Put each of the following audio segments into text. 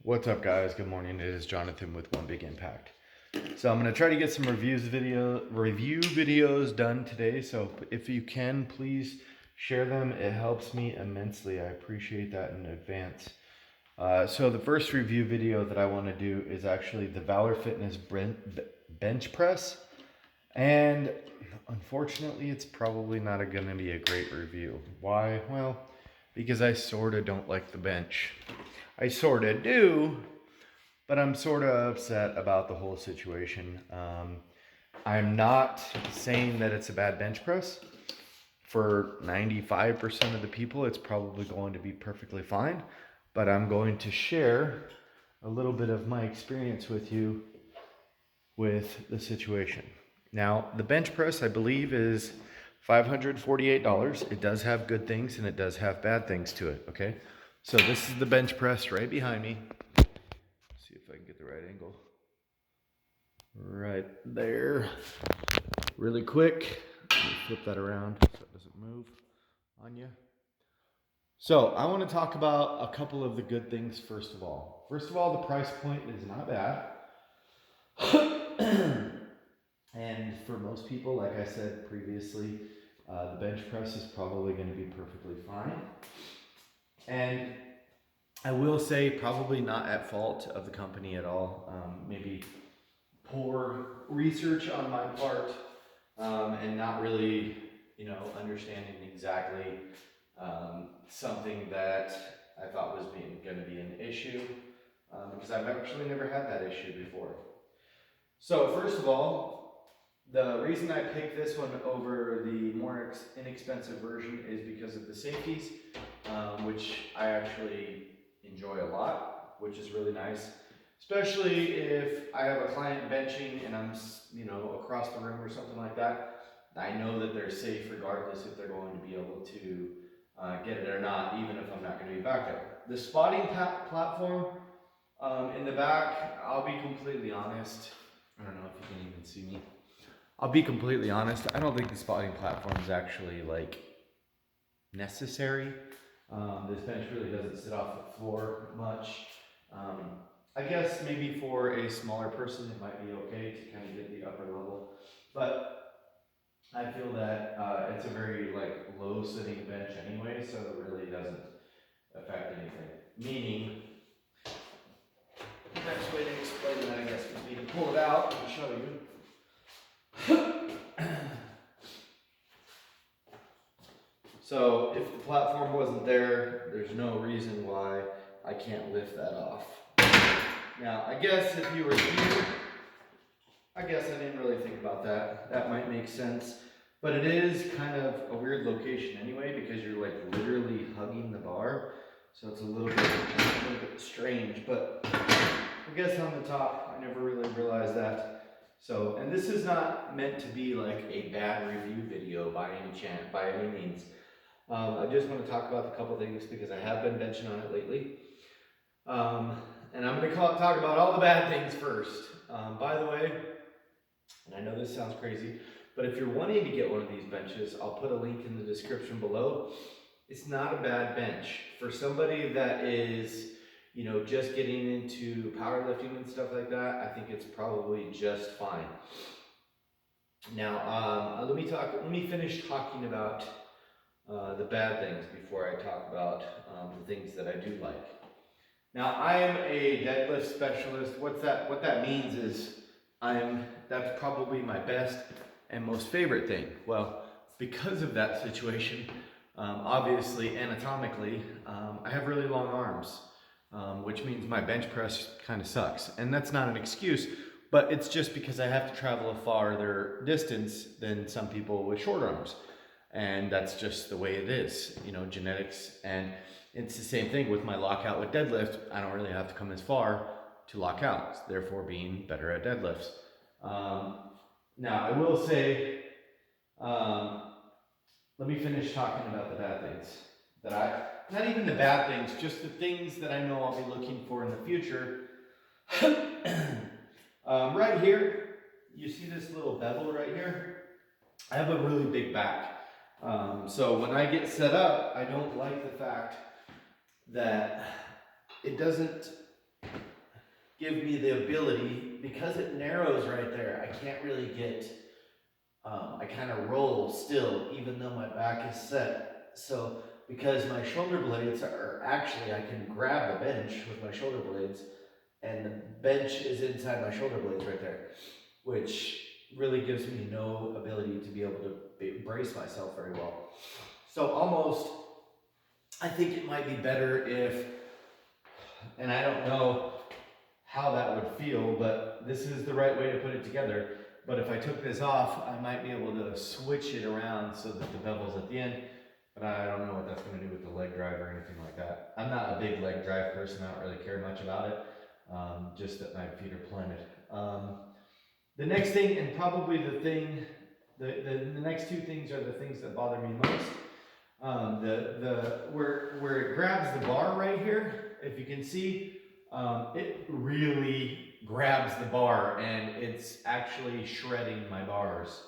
What's up, guys? Good morning. It is Jonathan with One Big Impact. So I'm going to try to get some review videos done today. So if you can, please share them. It helps me immensely. I appreciate that in advance. So the first review video that I want to do is actually the Valor Fitness bench press. And unfortunately, it's probably not going to be a great review. Why? Well, because I sort of don't like the bench. I sort of do, but I'm sort of upset about the whole situation. I'm not saying that it's a bad bench press. For 95% of the people, it's probably going to be perfectly fine, but I'm going to share a little bit of my experience with you with the situation. Now, the bench press, I believe, is $548. It does have good things and it does have bad things to it, okay? So this is the bench press right behind me. See if I can get the right angle. Right there. Really quick. Let me flip that around so it doesn't move on you. So I want to talk about a couple of the good things first of all. First of all, the price point is not bad. And for most people, like I said previously, the bench press is probably going to be perfectly fine. And I will say probably not at fault of the company at all. Maybe poor research on my part, and not really, understanding exactly something that I thought was going to be an issue, because I've actually never had that issue before. So first of all, the reason I picked this one over the more inexpensive version is because of the Safeties, which I actually enjoy a lot, which is really nice. Especially if I have a client benching and I'm, across the room or something like that. I know that they're safe regardless if they're going to be able to get it or not, even if I'm not going to be back there. The spotting platform in the back, I'll be completely honest. I don't know if you can even see me. I'll be completely honest. I don't think the spotting platform is actually necessary. This bench really doesn't sit off the floor much. I guess maybe for a smaller person it might be okay to kind of get the upper level, but I feel that it's a very low sitting bench anyway, so it really doesn't affect anything. Meaning, the best way to explain that, I guess, would be to pull it out and show you. So if the platform wasn't there, there's no reason why I can't lift that off. Now, I guess if you were here, I guess I didn't really think about that. That might make sense. But it is kind of a weird location anyway, because you're literally hugging the bar. So it's a little bit strange, but I guess on the top, I never really realized that. So, and this is not meant to be a bad review video by any means. I just want to talk about a couple things because I have been benching on it lately. And I'm going to talk about all the bad things first. By the way, and I know this sounds crazy, but if you're wanting to get one of these benches, I'll put a link in the description below. It's not a bad bench. For somebody that is, just getting into powerlifting and stuff like that, I think it's probably just fine. Now, let me finish talking about the bad things before I talk about the things that I do like. Now, I am a deadlift specialist. What that means is that's probably my best and most favorite thing. Well, because of that situation, obviously anatomically, I have really long arms, which means my bench press kind of sucks. And that's not an excuse, but it's just because I have to travel a farther distance than some people with short arms. And that's just the way it is, genetics. And it's the same thing with my lockout with deadlift. I don't really have to come as far to lock out, therefore being better at deadlifts. Now, I will say, let me finish talking about the bad things. Not even the bad things, just the things that I know I'll be looking for in the future. Right here, you see this little bevel right here? I have a really big back. So when I get set up, I don't like the fact that it doesn't give me the ability, because it narrows right there, I can't really get, I kind of roll still, even though my back is set. So because my shoulder blades are actually, I can grab the bench with my shoulder blades, and the bench is inside my shoulder blades right there, which really gives me no ability to be able to brace myself very well. So almost, I think it might be better if, and I don't know how that would feel, but this is the right way to put it together. But if I took this off, I might be able to switch it around so that the bevel's at the end. But I don't know what that's going to do with the leg drive or anything like that. I'm not a big leg drive person. I don't really care much about it. Just that my feet are planted. The next thing, and probably the thing, the next two things are the things that bother me most. Where it grabs the bar right here, if you can see, it really grabs the bar and it's actually shredding my bars.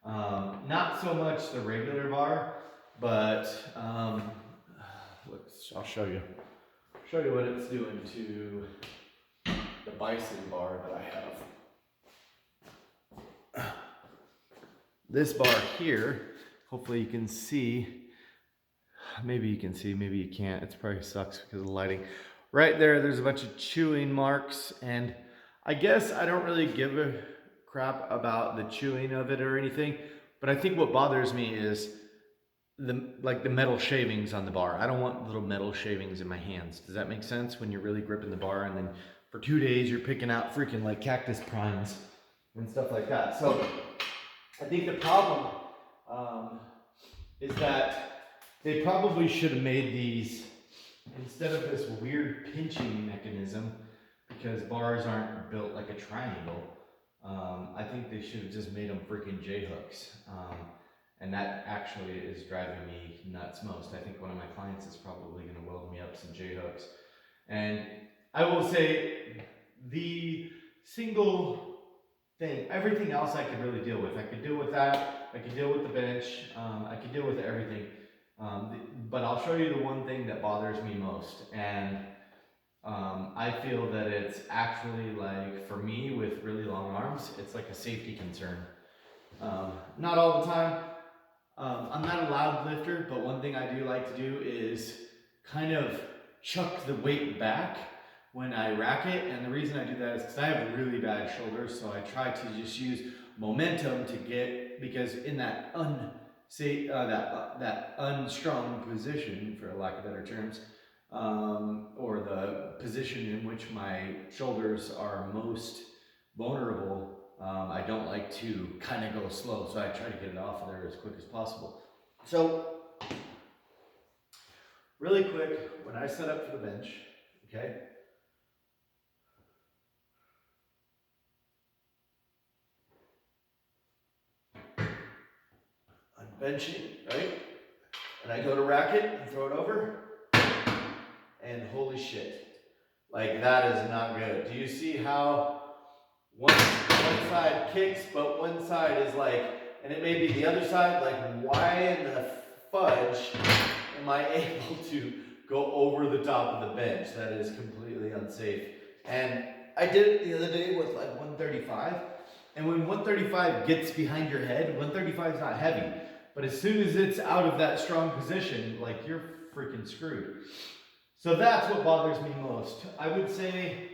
Not so much the regular bar, but I'll show you. Show you what it's doing to the bison bar that I have. This bar here, hopefully you can see. Maybe you can see, maybe you can't. It probably sucks because of the lighting. Right there's a bunch of chewing marks, and I guess I don't really give a crap about the chewing of it or anything, but I think what bothers me is the metal shavings on the bar. I don't want little metal shavings in my hands. Does that make sense? When you're really gripping the bar and then for 2 days you're picking out freaking like cactus primes and stuff like that. So I think the problem is that they probably should have made these, instead of this weird pinching mechanism, because bars aren't built like a triangle, I think they should have just made them freaking J-hooks. And that actually is driving me nuts most. I think one of my clients is probably going to weld me up some J-hooks. And I will say the single thing, everything else I could really deal with. I could deal with that. I could deal with the bench. I could deal with everything. But I'll show you the one thing that bothers me most. And I feel that it's actually, like, for me with really long arms, it's like a safety concern. Not all the time. I'm not a loud lifter, but one thing I do like to do is kind of chuck the weight back when I rack it. And the reason I do that is because I have really bad shoulders, so I try to just use momentum to get, because in that that unstrung position, for lack of better terms, or the position in which my shoulders are most vulnerable, I don't like to kind of go slow, so I try to get it off of there as quick as possible. So, really quick, when I set up for the bench, okay, I'm benching, right? And I go to rack it and throw it over, and holy shit, like that is not good. Do you see how one side kicks, but one side is like, and it may be the other side, like why in the fudge am I able to go over the top of the bench? That is completely unsafe. And I did it the other day with like 135, and when 135 gets behind your head, 135 is not heavy, but as soon as it's out of that strong position, like you're freaking screwed. So that's what bothers me most. I would say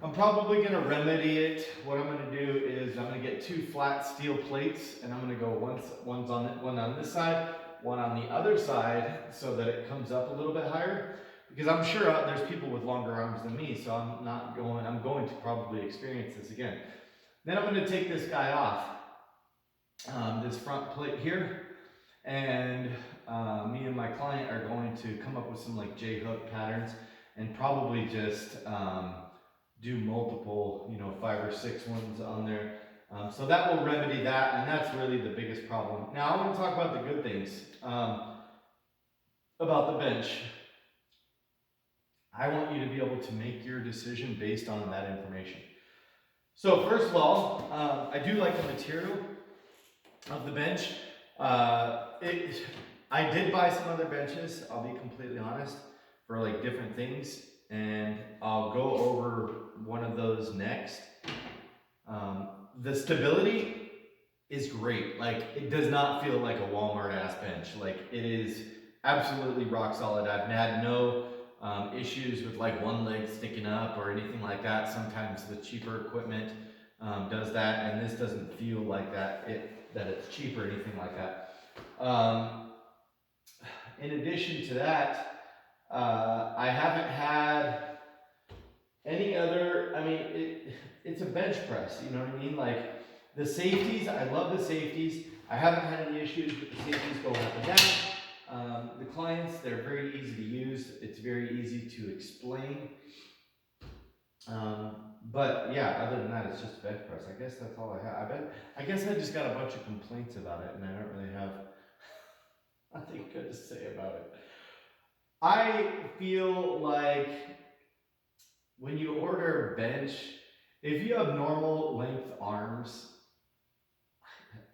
I'm probably going to remedy it. What I'm going to do is I'm going to get 2 flat steel plates, and I'm going to go one on this side, one on the other side, so that it comes up a little bit higher. Because I'm sure there's people with longer arms than me, so I'm going to probably experience this again. Then I'm going to take this guy off, this front plate here, and me and my client are going to come up with some like J-hook patterns, and probably just do multiple, 5 or 6 ones on there. So that will remedy that, and that's really the biggest problem. Now I want to talk about the good things about the bench. I want you to be able to make your decision based on that information. So first of all, I do like the material of the bench. I did buy some other benches, I'll be completely honest, for like different things, and I'll go over of those next. The stability is great. Like, it does not feel like a Walmart ass bench. Like, it is absolutely rock solid. I've had no issues with like one leg sticking up or anything like that. Sometimes the cheaper equipment does that, and this doesn't feel like that it's cheap or anything like that. In addition to that, I haven't had any other, I mean, it's a bench press, you know what I mean? Like, the safeties, I love the safeties. I haven't had any issues with the safeties going up and down. The clients, they're very easy to use. It's very easy to explain. But yeah, other than that, it's just a bench press. I guess that's all I have. I guess I just got a bunch of complaints about it, and I don't really have nothing good to say about it. I feel like when you order a bench, if you have normal length arms,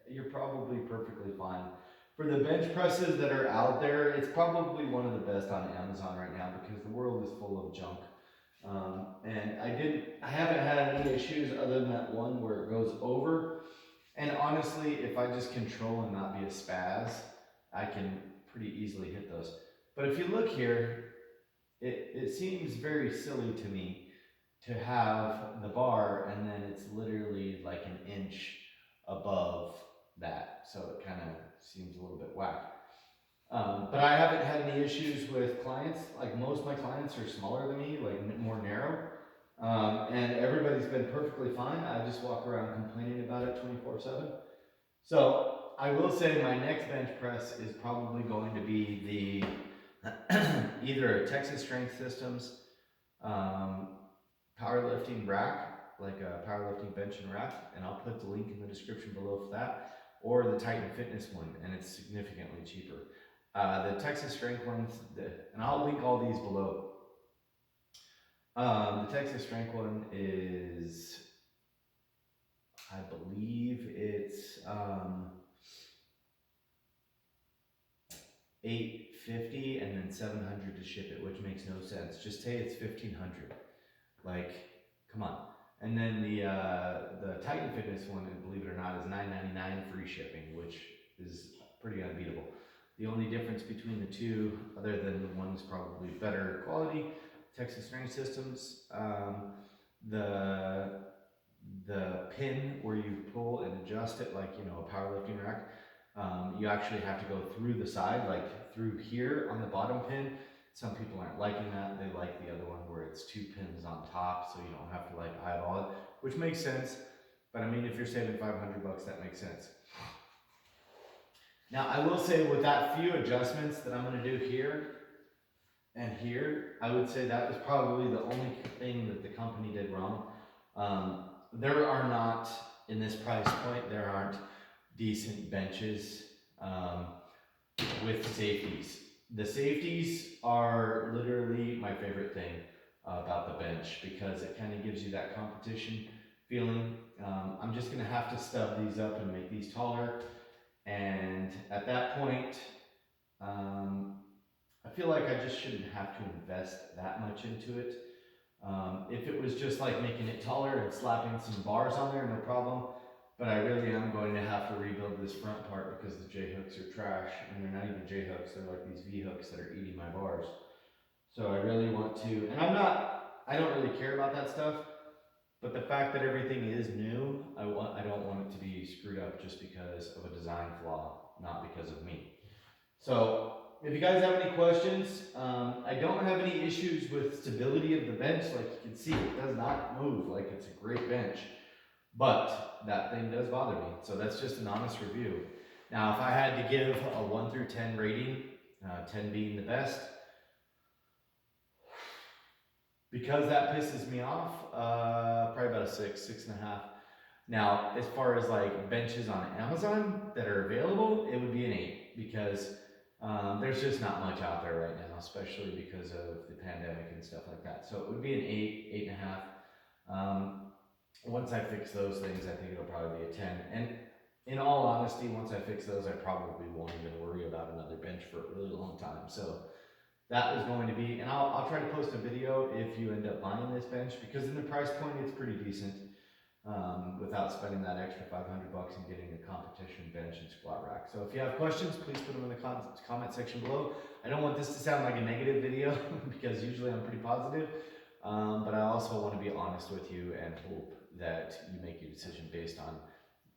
you're probably perfectly fine. For the bench presses that are out there, it's probably one of the best on Amazon right now because the world is full of junk. And I haven't had any issues other than that one where it goes over. And honestly, if I just control and not be a spaz, I can pretty easily hit those. But if you look here, it seems very silly to me to have the bar and then it's literally like an inch above that. So it kind of seems a little bit whack. But I haven't had any issues with clients. Like, most of my clients are smaller than me, like more narrow. And everybody's been perfectly fine. I just walk around complaining about it 24/7. So I will say my next bench press is probably going to be the either a Texas Strength Systems powerlifting rack, like a powerlifting bench and rack, and I'll put the link in the description below for that, or the Titan Fitness one, and it's significantly cheaper. The Texas Strength ones, and I'll link all these below. The Texas Strength one is, I believe it's $850 and then $700 to ship it, which makes no sense. Just say it's $1,500. Like, come on. And then the Titan Fitness one, believe it or not, is $9.99 free shipping, which is pretty unbeatable. The only difference between the two, other than one's probably better quality, Texas Strength Systems, the pin where you pull and adjust it, like, you know, a powerlifting rack, you actually have to go through the side, like through here on the bottom pin. Some people aren't liking that. They like the other one where it's two pins on top, so you don't have to like eyeball it, which makes sense. But I mean, if you're saving $500, that makes sense. Now, I will say with that few adjustments that I'm going to do here and here, I would say that was probably the only thing that the company did wrong. There are not, in this price point, there aren't decent benches with safeties. The safeties are literally my favorite thing about the bench because it kind of gives you that competition feeling. I'm just going to have to stub these up and make these taller. And at that point, I feel like I just shouldn't have to invest that much into it. If it was just like making it taller and slapping some bars on there, no problem. But I really am going to have to rebuild this front part because the J-hooks are trash, and they're not even J-hooks, they're like these V-hooks that are eating my bars. So I really want to, and I don't really care about that stuff, but the fact that everything is new, I don't want it to be screwed up just because of a design flaw, not because of me. So if you guys have any questions, I don't have any issues with stability of the bench. Like you can see, it does not move. Like, it's a great bench. But that thing does bother me, so that's just an honest review. Now, if I had to give a 1 through 10 rating, 10 being the best, because that pisses me off, probably about a 6.5. Now, as far as like benches on Amazon that are available, it would be an 8 because there's just not much out there right now, especially because of the pandemic and stuff like that. So it would be an 8, 8.5. Once I fix those things, I think it'll probably be a 10. And in all honesty, once I fix those, I probably won't even worry about another bench for a really long time. So that was going to be, and I'll try to post a video if you end up buying this bench, because in the price point it's pretty decent, without spending that extra 500 bucks and getting a competition bench and squat rack. So if you have questions, please put them in the comment section below. I don't want this to sound like a negative video because usually I'm pretty positive, but I also want to be honest with you and hope that you make your decision based on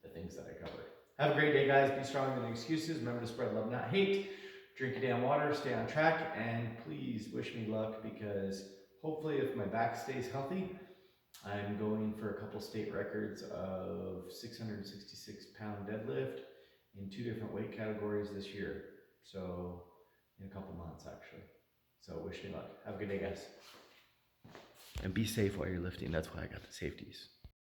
the things that I covered. Have a great day, guys. Be stronger than excuses. Remember to spread love, not hate. Drink your damn water, stay on track, and please wish me luck, because hopefully if my back stays healthy, I'm going for a couple state records of 666 pound deadlift in 2 different weight categories this year. So in a couple months, actually. So wish me luck. Have a good day, guys. And be safe while you're lifting. That's why I got the safeties.